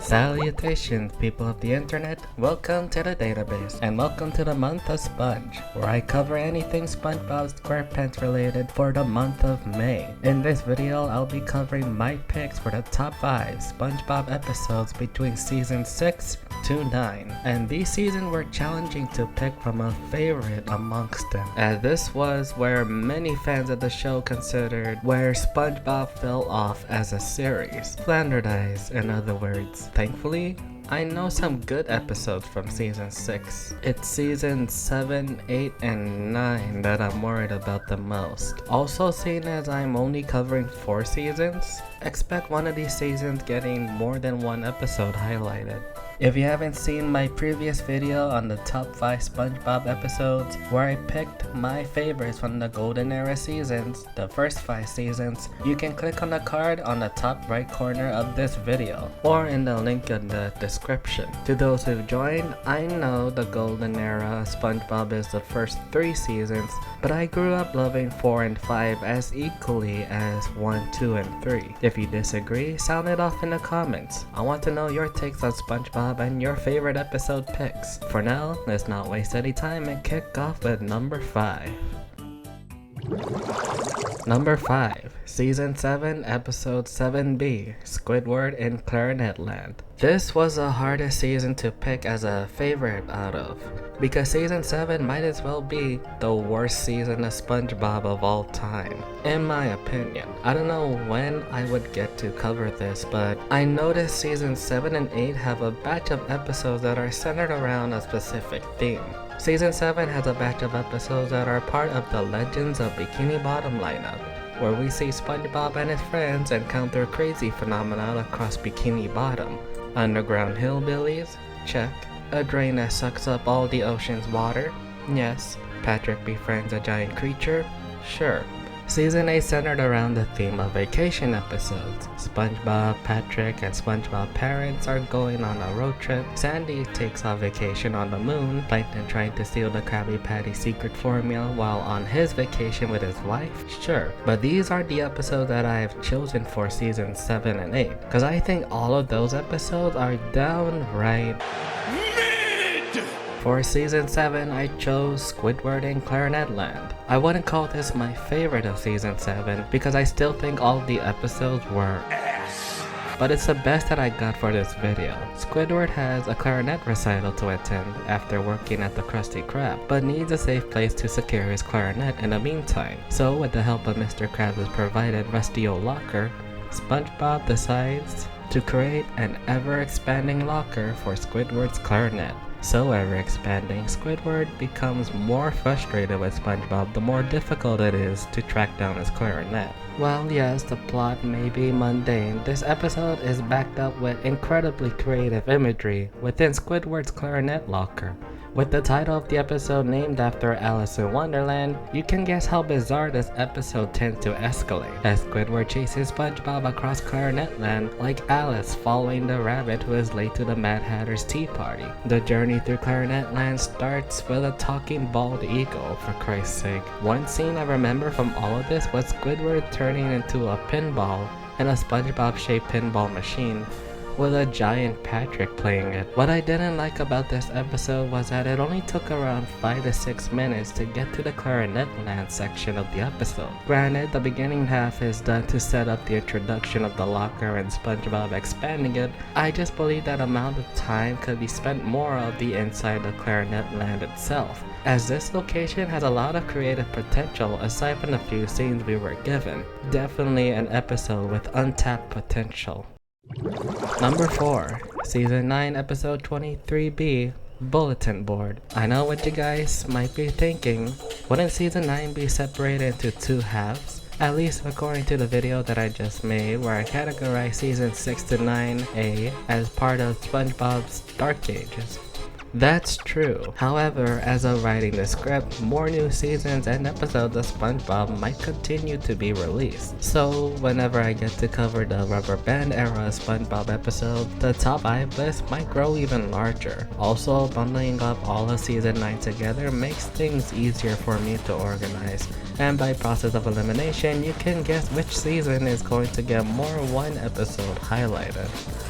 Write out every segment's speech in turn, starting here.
Salutations, people of the internet. Welcome to the database, and welcome to the month of Sponge, where I cover anything SpongeBob SquarePants related for the month of May. In this video, I'll be covering my picks for the top 5 SpongeBob episodes between season 6 to 9. And these seasons were challenging to pick from a favorite amongst them, as this was where many fans of the show considered where SpongeBob fell off as a series. Standardized, in other words. Thankfully, I know some good episodes from season 6. It's season 7, 8, and 9 that I'm worried about the most. Also, seeing as I'm only covering 4 seasons, expect one of these seasons getting more than one episode highlighted. If you haven't seen my previous video on the top 5 SpongeBob episodes, where I picked my favorites from the Golden Era seasons, the first 5 seasons, you can click on the card on the top right corner of this video, or in the link in the description. To those who've joined, I know the Golden Era SpongeBob is the first 3 seasons, but I grew up loving 4 and 5 as equally as 1, 2, and 3. If you disagree, sound it off in the comments. I want to know your takes on SpongeBob and your favorite episode picks. For now, let's not waste any time and kick off with number 5. Number 5, Season 7, Episode 7B, Squidward in Clarinet Land. This was the hardest season to pick as a favorite out of, because Season 7 might as well be the worst season of SpongeBob of all time, in my opinion. I don't know when I would get to cover this, but I noticed Season 7 and 8 have a batch of episodes that are centered around a specific theme. Season 7 has a batch of episodes that are part of the Legends of Bikini Bottom lineup, where we see SpongeBob and his friends encounter crazy phenomena across Bikini Bottom. Underground hillbillies? Check. A drain that sucks up all the ocean's water? Yes. Patrick befriends a giant creature? Sure. Season 8 centered around the theme of vacation episodes. SpongeBob, Patrick, and SpongeBob parents are going on a road trip. Sandy takes a vacation on the moon. Plankton trying to steal the Krabby Patty secret formula while on his vacation with his wife? Sure. But these are the episodes that I have chosen for season 7 and 8, because I think all of those episodes are downright mid! For season 7, I chose Squidward in Clarinet Land. I wouldn't call this my favorite of season 7 because I still think all the episodes were ass, but it's the best that I got for this video. Squidward has a clarinet recital to attend after working at the Krusty Krab, but needs a safe place to secure his clarinet in the meantime. So with the help of Mr. Krabs' provided rusty old locker, SpongeBob decides to create an ever-expanding locker for Squidward's clarinet. So ever-expanding, Squidward becomes more frustrated with SpongeBob the more difficult it is to track down his clarinet. Well, yes, the plot may be mundane. This episode is backed up with incredibly creative imagery within Squidward's clarinet locker. With the title of the episode named after Alice in Wonderland, you can guess how bizarre this episode tends to escalate, as Squidward chases SpongeBob across Clarinet Land like Alice following the rabbit who is late to the Mad Hatter's tea party. The journey through Clarinet Land starts with a talking bald eagle, for Christ's sake. One scene I remember from all of this was Squidward turning into a pinball in a SpongeBob-shaped pinball machine, with a giant Patrick playing it. What I didn't like about this episode was that it only took around 5 to 6 minutes to get to the Clarinet Land section of the episode. Granted, the beginning half is done to set up the introduction of the locker and SpongeBob expanding it. I just believe that amount of time could be spent more of the inside of Clarinet Land itself, as this location has a lot of creative potential aside from the few scenes we were given. Definitely an episode with untapped potential. Number 4, Season 9, Episode 23B, Bulletin Board. I know what you guys might be thinking. Wouldn't Season 9 be separated into 2 halves? At least according to the video that I just made, where I categorized Season 6 to 9A as part of SpongeBob's Dark Ages. That's true. However, as of writing the script, more new seasons and episodes of SpongeBob might continue to be released. So whenever I get to cover the Rubber Band era SpongeBob episode, the top 5 list might grow even larger. Also, bundling up all of season 9 together makes things easier for me to organize. And by process of elimination, you can guess which season is going to get more one episode highlighted.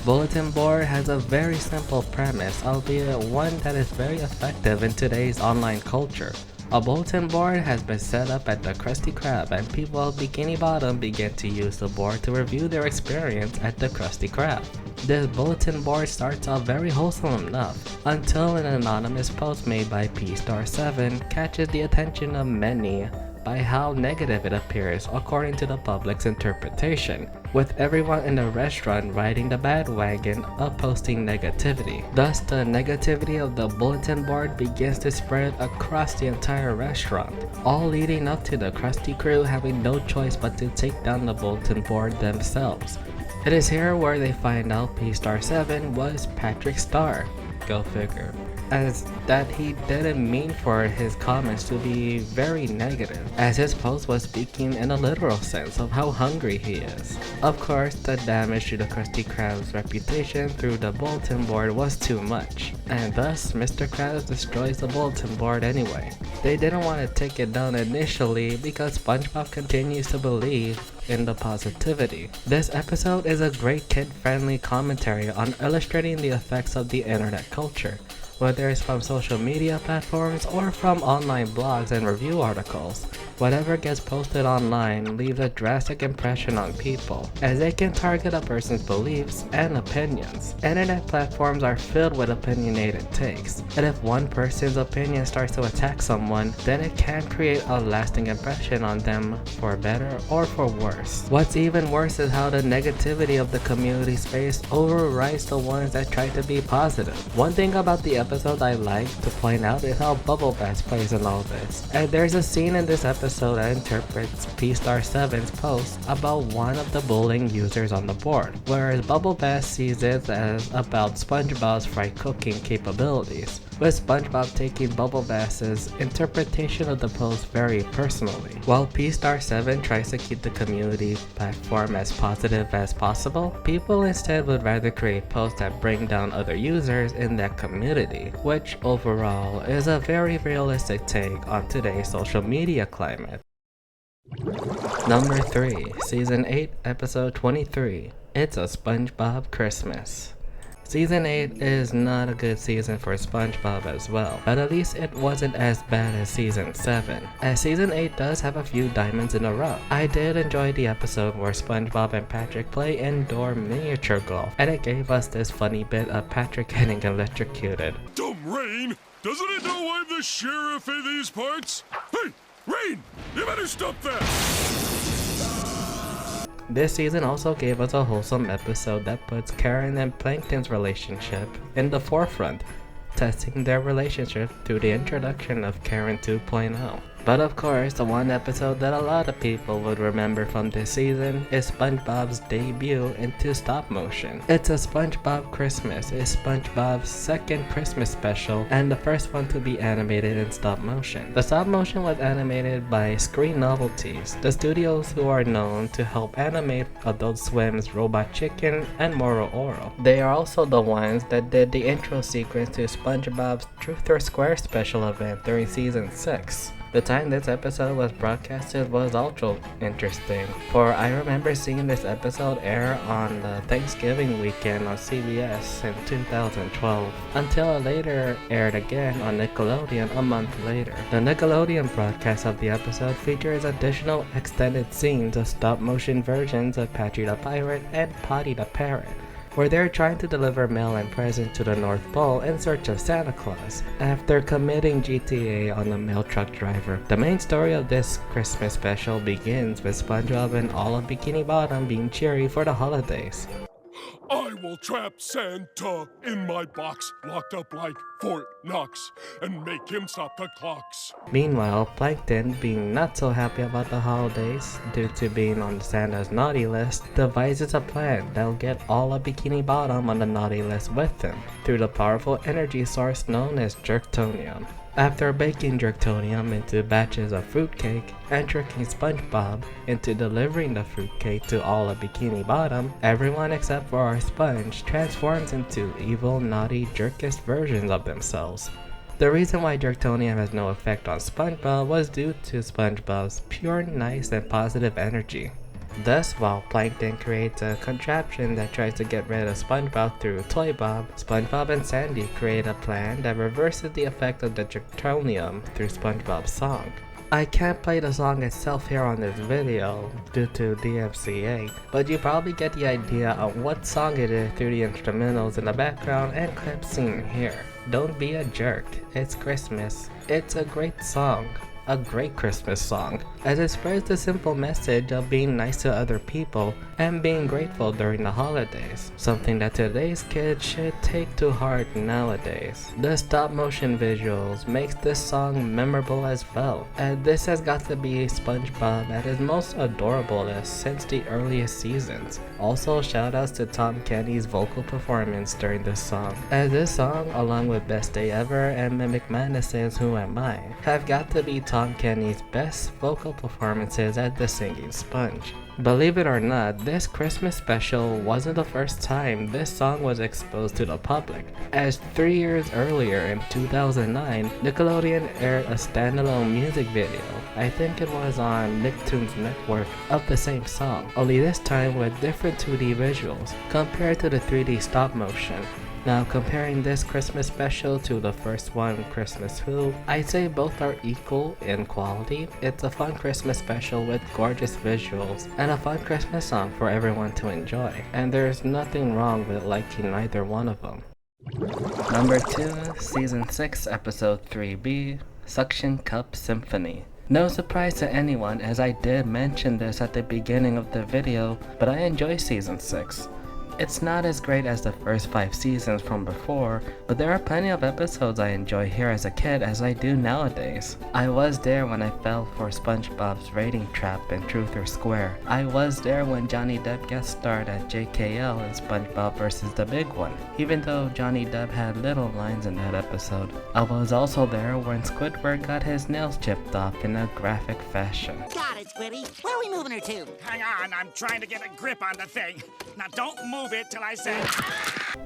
Bulletin board has a very simple premise, albeit one that is very effective in today's online culture. A bulletin board has been set up at the Krusty Krab, and people of Bikini Bottom begin to use the board to review their experience at the Krusty Krab. This bulletin board starts off very wholesome enough, until an anonymous post made by P-Star7 catches the attention of many by how negative it appears according to the public's interpretation, with everyone in the restaurant riding the bandwagon of posting negativity. Thus, the negativity of the bulletin board begins to spread across the entire restaurant, all leading up to the Krusty crew having no choice but to take down the bulletin board themselves. It is here where they find out P-Star7 was Patrick Star. Go figure. As that he didn't mean for his comments to be very negative, as his post was speaking in a literal sense of how hungry he is. Of course, the damage to the Krusty Krab's reputation through the bulletin board was too much, and thus Mr. Krabs destroys the bulletin board anyway. They didn't want to take it down initially because SpongeBob continues to believe in the positivity. This episode is a great kid-friendly commentary on illustrating the effects of the internet culture, whether it's from social media platforms or from online blogs and review articles. Whatever gets posted online leaves a drastic impression on people, as they can target a person's beliefs and opinions. Internet platforms are filled with opinionated takes, and if one person's opinion starts to attack someone, then it can create a lasting impression on them for better or for worse. What's even worse is how the negativity of the community space overrides the ones that try to be positive. One thing about the episode I like to point out is how Bubble Bass plays in all this, and there's a scene in this episode that interprets P-Star7's post about one of the bullying users on the board, whereas Bubble Bass sees it as about SpongeBob's fry cooking capabilities, with SpongeBob taking Bubble Bass's interpretation of the post very personally. While P-Star7 tries to keep the community platform as positive as possible, people instead would rather create posts that bring down other users in that community, which overall is a very realistic take on today's social media climate. Number 3, Season 8, Episode 23, It's a SpongeBob Christmas. Season 8 is not a good season for SpongeBob as well, but at least it wasn't as bad as Season 7, as Season 8 does have a few diamonds in a rough. I did enjoy the episode where SpongeBob and Patrick play indoor miniature golf, and it gave us this funny bit of Patrick getting electrocuted. Dumb Rain! Doesn't it know I'm the sheriff in these parts? Hey, Rain! You better stop that! This season also gave us a wholesome episode that puts Karen and Plankton's relationship in the forefront, testing their relationship through the introduction of Karen 2.0. But of course, the one episode that a lot of people would remember from this season is SpongeBob's debut into stop motion. It's a SpongeBob Christmas is SpongeBob's second Christmas special and the first one to be animated in stop motion. The stop motion was animated by Screen Novelties, the studios who are known to help animate Adult Swim's Robot Chicken and Moro Oro. They are also the ones that did the intro sequence to SpongeBob's Truth or Square special event during Season 6. The time this episode was broadcasted was also interesting, for I remember seeing this episode air on the Thanksgiving weekend on CBS in 2012, until it later aired again on Nickelodeon a month later. The Nickelodeon broadcast of the episode features additional extended scenes of stop-motion versions of Patchy the Pirate and Potty the Parrot, where they're trying to deliver mail and presents to the North Pole in search of Santa Claus, after committing GTA on a mail truck driver. The main story of this Christmas special begins with SpongeBob and all of Bikini Bottom being cheery for the holidays. I will trap Santa in my box, locked up like Fort Knox, and make him stop the clocks. Meanwhile, Plankton, being not so happy about the holidays due to being on Santa's naughty list, devises a plan that'll get all of Bikini Bottom on the naughty list with him, through the powerful energy source known as Jerktonium. After baking Jerktonium into batches of fruitcake and tricking SpongeBob into delivering the fruitcake to all of Bikini Bottom, everyone except for our sponge transforms into evil, naughty, jerkist versions of themselves. The reason why Jerktonium has no effect on SpongeBob was due to SpongeBob's pure, nice, and positive energy. Thus, while Plankton creates a contraption that tries to get rid of SpongeBob through Toy Bob, SpongeBob and Sandy create a plan that reverses the effect of the Dractonium through SpongeBob's song. I can't play the song itself here on this video due to DMCA, but you probably get the idea of what song it is through the instrumentals in the background and clips seen here. Don't be a jerk, it's Christmas. It's a great song. A great Christmas song, as it spreads the simple message of being nice to other people and being grateful during the holidays, something that today's kids should take to heart nowadays. The stop motion visuals makes this song memorable as well, and this has got to be SpongeBob at his most adorablest since the earliest seasons. Also, shoutouts to Tom Kenny's vocal performance during this song, as this song, along with Best Day Ever and Mimic Madness's Who Am I, have got to be Tom Kenny's best vocal performances as the singing sponge. Believe it or not, this Christmas special wasn't the first time this song was exposed to the public, as 3 years earlier in 2009, Nickelodeon aired a standalone music video, I think it was on Nicktoons Network, of the same song, only this time with different 2D visuals compared to the 3D stop motion. Now, comparing this Christmas special to the first one, Christmas Who, I'd say both are equal in quality. It's a fun Christmas special with gorgeous visuals and a fun Christmas song for everyone to enjoy, and there's nothing wrong with liking either one of them. Number 2, Season 6, Episode 3B, Suction Cup Symphony. No surprise to anyone, as I did mention this at the beginning of the video, but I enjoy Season 6. It's not as great as the first 5 seasons from before, but there are plenty of episodes I enjoy here as a kid as I do nowadays. I was there when I fell for SpongeBob's rating trap in Truth or Square. I was there when Johnny Depp guest starred at JKL in SpongeBob vs. the Big One, even though Johnny Depp had little lines in that episode. I was also there when Squidward got his nails chipped off in a graphic fashion. Got it, Squiddy. Where are we moving her to? Hang on, I'm trying to get a grip on the thing. Now don't move it till I say.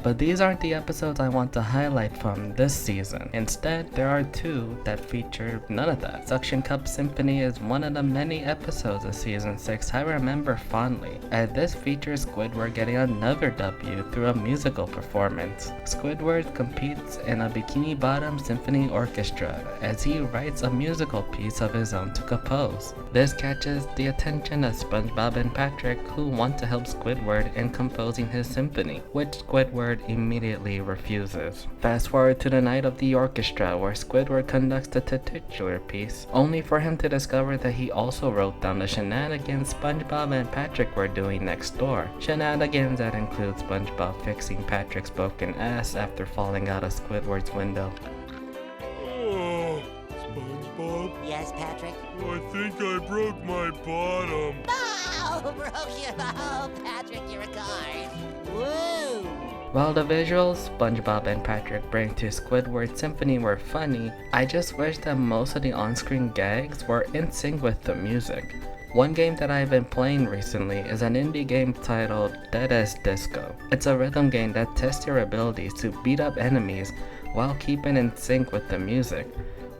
But these aren't the episodes I want to highlight from this season. Instead, there are 2 that feature none of that. Suction Cup Symphony is one of the many episodes of Season 6 I remember fondly, as this features Squidward getting another W through a musical performance. Squidward competes in a Bikini Bottom Symphony Orchestra as he writes a musical piece of his own to compose. This catches the attention of SpongeBob and Patrick, who want to help Squidward in composing his symphony, which Squidward immediately refuses. Fast forward to the night of the orchestra, where Squidward conducts the titular piece, only for him to discover that he also wrote down the shenanigans SpongeBob and Patrick were doing next door. Shenanigans that include SpongeBob fixing Patrick's broken ass after falling out of Squidward's window. Oh, SpongeBob, Yes, Patrick? I think I broke my bottom. Oh, broke your... Oh, Patrick, you're a card. Woo! While the visuals SpongeBob and Patrick bring to Squidward's symphony were funny, I just wish that most of the on-screen gags were in sync with the music. One game that I've been playing recently is an indie game titled Dead as Disco. It's a rhythm game that tests your abilities to beat up enemies while keeping in sync with the music.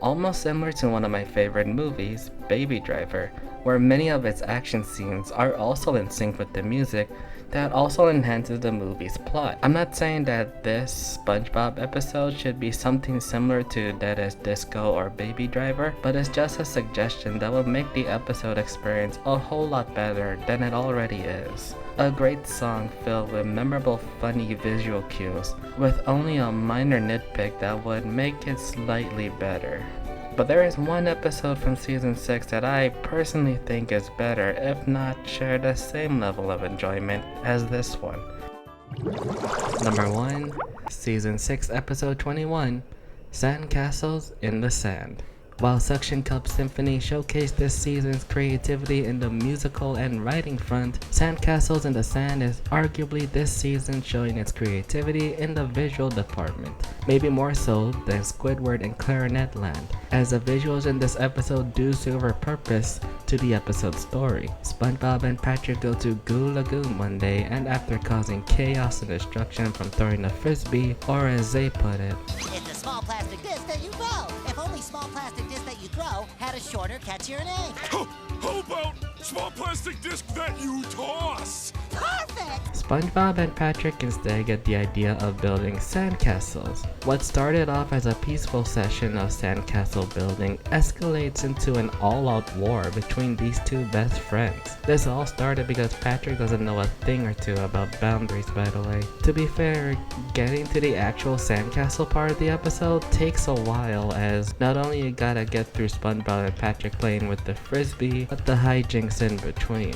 Almost similar to one of my favorite movies, Baby Driver, where many of its action scenes are also in sync with the music that also enhances the movie's plot. I'm not saying that this SpongeBob episode should be something similar to Dead as Disco or Baby Driver, but it's just a suggestion that will make the episode experience a whole lot better than it already is. A great song filled with memorable funny visual cues, with only a minor nitpick that would make it slightly better. But there is one episode from Season 6 that I personally think is better, if not share the same level of enjoyment as this one. Number 1, Season 6, Episode 21, Sandcastles in the Sand. While Suction Cup Symphony showcased this season's creativity in the musical and writing front, Sandcastles in the Sand is arguably this season showing its creativity in the visual department, maybe more so than Squidward and Clarinet Land, as the visuals in this episode do serve a purpose to the episode's story. SpongeBob and Patrick go to Goo Lagoon one day, and after causing chaos and destruction from throwing a frisbee, or as they put it, It's a small plastic disc that you throw. If only small plastic disc that you throw had a shorter, catchier name. How about small plastic disc that you toss. Perfect! SpongeBob and Patrick instead get the idea of building sandcastles. What started off as a peaceful session of sandcastle building escalates into an all-out war between these two best friends. This all started because Patrick doesn't know a thing or two about boundaries, by the way. To be fair, getting to the actual sandcastle part of the episode takes a while, as not only you gotta get through SpongeBob and Patrick playing with the frisbee, but the hijinks in between.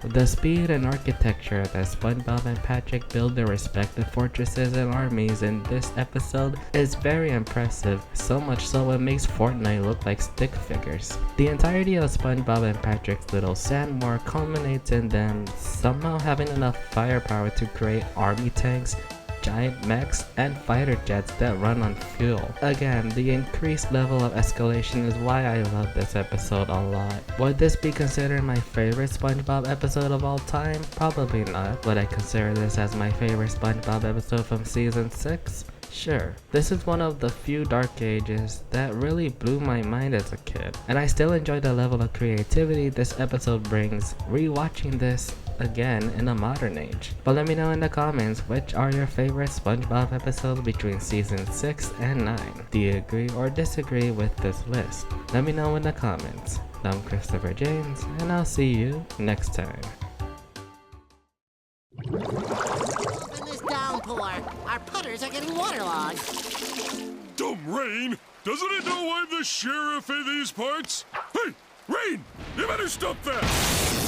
The speed and architecture that SpongeBob and Patrick build their respective fortresses and armies in this episode is very impressive, so much so it makes Fortnite look like stick figures. The entirety of SpongeBob and Patrick's little sand war culminates in them somehow having enough firepower to create army tanks, giant mechs, and fighter jets that run on fuel. Again, the increased level of escalation is why I love this episode a lot. Would this be considered my favorite SpongeBob episode of all time? Probably not. Would I consider this as my favorite SpongeBob episode from season 6? Sure. This is one of the few Dark Ages that really blew my mind as a kid, and I still enjoy the level of creativity this episode brings rewatching this again in a modern age. But let me know in the comments which are your favorite SpongeBob episodes between season 6 and 9. Do you agree or disagree with this list? Let me know in the comments. I'm Christopher James, and I'll see you next time. In this downpour, our putters are getting waterlogged. Dumb Rain! Doesn't it know I'm the sheriff in these parts? Hey, Rain! You better stop that!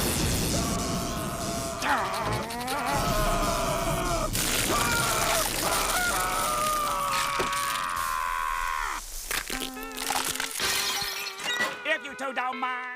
If you two don't mind.